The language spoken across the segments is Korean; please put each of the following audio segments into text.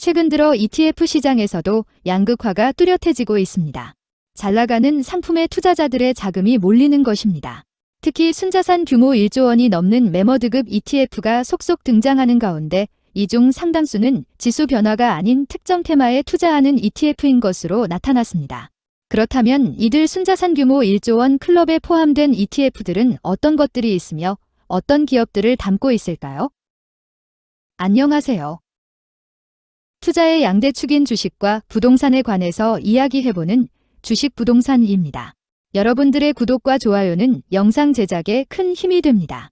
최근 들어 ETF 시장에서도 양극화가 뚜렷해지고 있습니다. 잘 나가는 상품에 투자자들의 자금이 몰리는 것입니다. 특히 순자산 규모 1조 원이 넘는 매머드급 ETF가 속속 등장하는 가운데 이 중 상당수는 지수 변화가 아닌 특정 테마에 투자하는 ETF인 것으로 나타났습니다. 그렇다면 이들 순자산 규모 1조 원 클럽에 포함된 ETF들은 어떤 것들이 있으며 어떤 기업들을 담고 있을까요? 안녕하세요. 투자의 양대축인 주식과 부동산에 관해서 이야기해보는 주식 부동산입니다. 여러분들의 구독과 좋아요는 영상 제작에 큰 힘이 됩니다.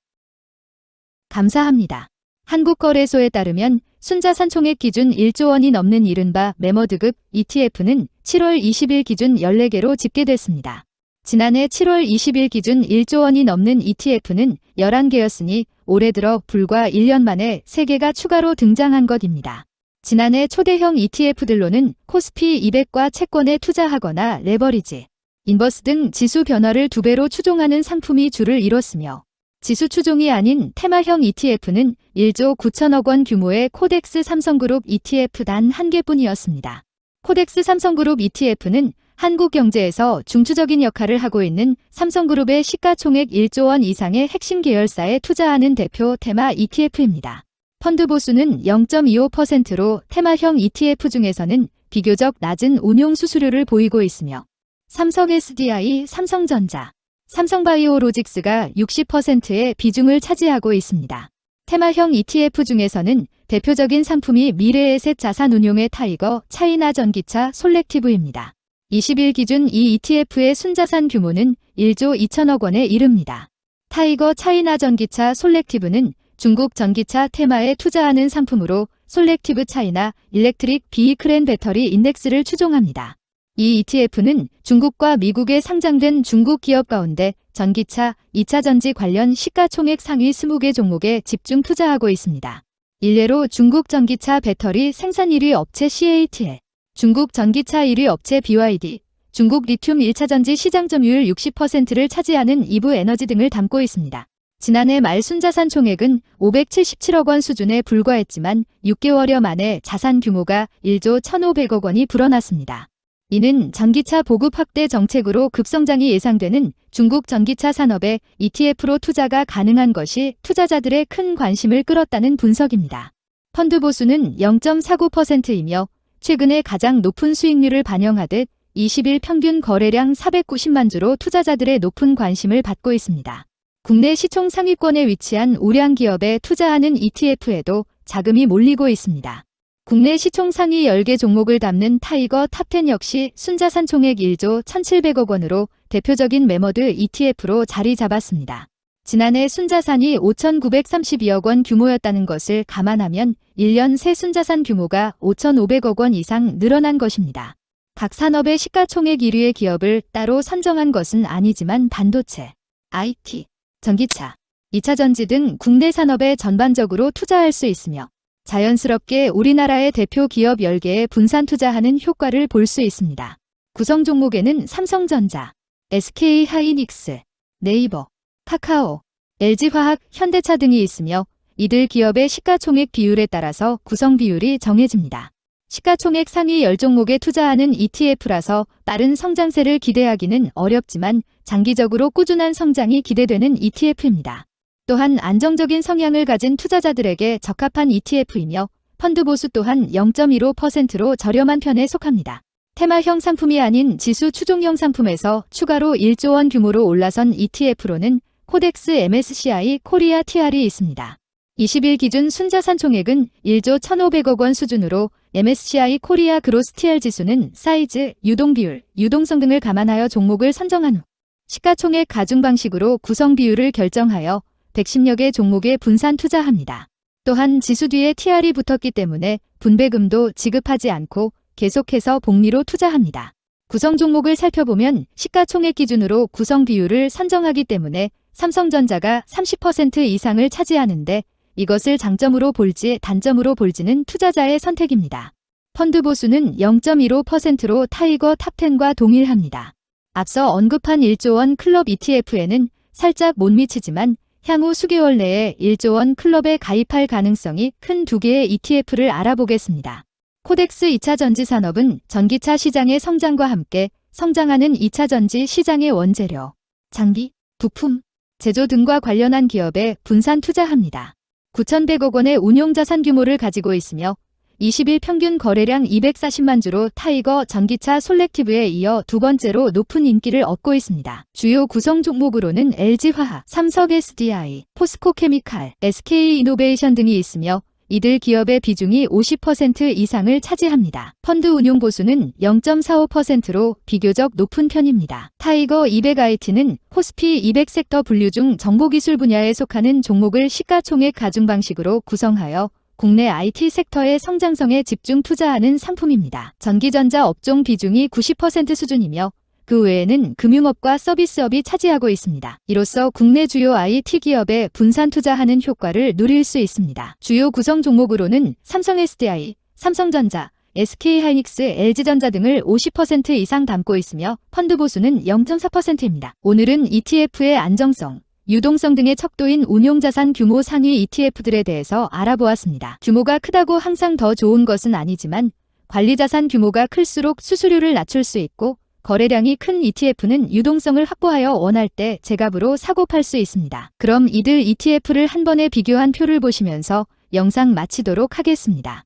감사합니다. 한국거래소에 따르면 순자산 총액 기준 1조 원이 넘는 이른바 매머드급 ETF는 7월 20일 기준 14개로 집계됐습니다. 지난해 7월 20일 기준 1조 원이 넘는 ETF는 11개였으니 올해 들어 불과 1년 만에 3개가 추가로 등장한 것입니다. 지난해 초대형 ETF들로는 코스피 200과 채권에 투자하거나 레버리지, 인버스 등 지수 변화를 2배로 추종하는 상품이 주를 이뤘으며 지수 추종이 아닌 테마형 ETF는 1조 9천억 원 규모의 코덱스 삼성그룹 ETF 단 1개뿐이었습니다. 코덱스 삼성그룹 ETF는 한국 경제에서 중추적인 역할을 하고 있는 삼성그룹의 시가총액 1조 원 이상의 핵심 계열사에 투자하는 대표 테마 ETF입니다. 펀드 보수는 0.25%로 테마형 ETF 중에서는 비교적 낮은 운용 수수료를 보이고 있으며 삼성 SDI, 삼성전자, 삼성바이오로직스가 60%의 비중을 차지하고 있습니다. 테마형 ETF 중에서는 대표적인 상품이 미래에셋 자산운용의 타이거, 차이나 전기차, 솔렉티브입니다. 20일 기준 이 ETF의 순자산 규모는 1조 2천억 원에 이릅니다. 타이거, 차이나 전기차, 솔렉티브는 중국 전기차 테마에 투자하는 상품으로 솔렉티브 차이나 일렉트릭 비이클 앤 배터리 인덱스를 추종합니다. 이 ETF는 중국과 미국에 상장된 중국 기업 가운데 전기차, 2차 전지 관련 시가총액 상위 20개 종목에 집중 투자하고 있습니다. 일례로 중국 전기차 배터리 생산 1위 업체 CATL, 중국 전기차 1위 업체 BYD, 중국 리튬 1차 전지 시장 점유율 60%를 차지하는 이브에너지 등을 담고 있습니다. 지난해 말 순자산 총액은 577억 원 수준에 불과했지만 6개월여 만에 자산 규모가 1조 1,500억 원이 불어났습니다. 이는 전기차 보급 확대 정책으로 급성장이 예상되는 중국 전기차 산업에 ETF로 투자가 가능한 것이 투자자들의 큰 관심을 끌었다는 분석입니다. 펀드 보수는 0.49%이며 최근에 가장 높은 수익률을 반영하듯 20일 평균 거래량 490만 주로 투자자들의 높은 관심을 받고 있습니다. 국내 시총 상위권에 위치한 우량 기업에 투자하는 ETF에도 자금이 몰리고 있습니다. 국내 시총 상위 10개 종목을 담는 타이거 탑10 역시 순자산 총액 1조 1,700억 원으로 대표적인 매머드 ETF로 자리 잡았습니다. 지난해 순자산이 5,932억 원 규모였다는 것을 감안하면 1년 새 순자산 규모가 5,500억 원 이상 늘어난 것입니다. 각 산업의 시가총액 1위의 기업을 따로 선정한 것은 아니지만 반도체, IT, 전기차, 2차 전지 등 국내 산업에 전반적으로 투자할 수 있으며 자연스럽게 우리나라의 대표 기업 10개에 분산 투자하는 효과를 볼 수 있습니다. 구성 종목에는 삼성전자, SK하이닉스, 네이버, 카카오, LG화학, 현대차 등이 있으며 이들 기업의 시가총액 비율에 따라서 구성 비율이 정해집니다. 시가총액 상위 10종목에 투자하는 ETF라서 빠른 성장세를 기대하기는 어렵지만 장기적으로 꾸준한 성장이 기대되는 ETF입니다. 또한 안정적인 성향을 가진 투자자들에게 적합한 ETF이며 펀드 보수 또한 0.15%로 저렴한 편에 속합니다. 테마형 상품이 아닌 지수 추종형 상품에서 추가로 1조 원 규모로 올라선 ETF로는 코덱스 MSCI 코리아 TR이 있습니다. 20일 기준 순자산 총액은 1조 1,500억 원 수준으로 MSCI 코리아 그로스 TR 지수는 사이즈, 유동 비율, 유동성 등을 감안하여 종목을 선정한 후 시가총액 가중 방식으로 구성 비율을 결정하여 110여 개 종목에 분산 투자합니다. 또한 지수 뒤에 TR이 붙었기 때문에 분배금도 지급하지 않고 계속해서 복리로 투자합니다. 구성 종목을 살펴보면 시가총액 기준으로 구성 비율을 선정하기 때문에 삼성전자가 30% 이상을 차지하는데 이것을 장점으로 볼지 단점으로 볼지는 투자자의 선택입니다. 펀드 보수는 0.15%로 타이거 탑10과 동일합니다. 앞서 언급한 1조 원 클럽 ETF에는 살짝 못 미치지만 향후 수개월 내에 1조 원 클럽에 가입할 가능성이 큰 2개의 ETF를 알아보겠습니다. 코덱스 2차 전지 산업은 전기차 시장의 성장과 함께 성장하는 2차 전지 시장의 원재료, 장비, 부품, 제조 등과 관련한 기업에 분산 투자합니다. 9,100억 원의 운용자산 규모를 가지고 있으며 20일 평균 거래량 240만 주로 타이거 전기차 솔렉티브에 이어 두 번째로 높은 인기를 얻고 있습니다. 주요 구성 종목으로는 LG화학, 삼성 SDI, 포스코케미칼, SK이노베이션 등이 있으며 이들 기업의 비중이 50% 이상을 차지합니다. 펀드 운용 보수는 0.45%로 비교적 높은 편입니다. 타이거 200IT는 코스피 200 섹터 분류 중 정보기술 분야에 속하는 종목을 시가총액 가중 방식으로 구성하여 국내 IT 섹터의 성장성에 집중 투자하는 상품입니다. 전기전자 업종 비중이 90% 수준이며 그 외에는 금융업과 서비스업이 차지하고 있습니다. 이로써 국내 주요 IT 기업에 분산 투자하는 효과를 누릴 수 있습니다. 주요 구성 종목으로는 삼성 SDI, 삼성전자, SK하이닉스, LG전자 등을 50% 이상 담고 있으며 펀드 보수는 0.4%입니다. 오늘은 ETF의 안정성, 유동성 등의 척도인 운용자산 규모 상위 ETF들에 대해서 알아보았습니다. 규모가 크다고 항상 더 좋은 것은 아니지만 관리자산 규모가 클수록 수수료를 낮출 수 있고 거래량이 큰 ETF는 유동성을 확보하여 원할 때 제값으로 사고 팔 수 있습니다. 그럼 이들 ETF를 한 번에 비교한 표를 보시면서 영상 마치도록 하겠습니다.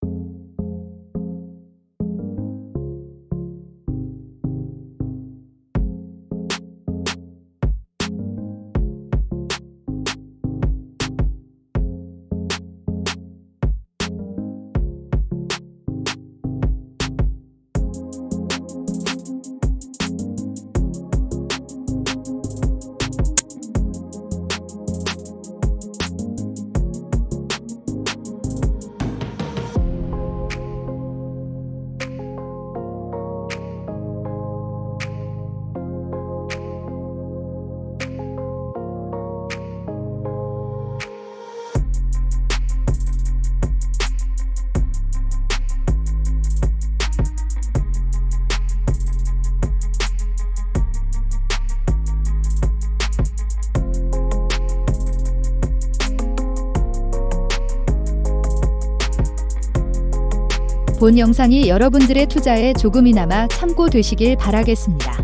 본 영상이 여러분들의 투자에 조금이나마 참고되시길 바라겠습니다.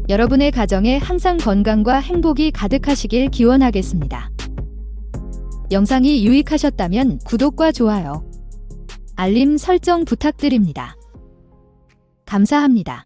여러분의 가정에 항상 건강과 행복이 가득하시길 기원하겠습니다. 영상이 유익하셨다면 구독과 좋아요, 알림 설정 부탁드립니다. 감사합니다.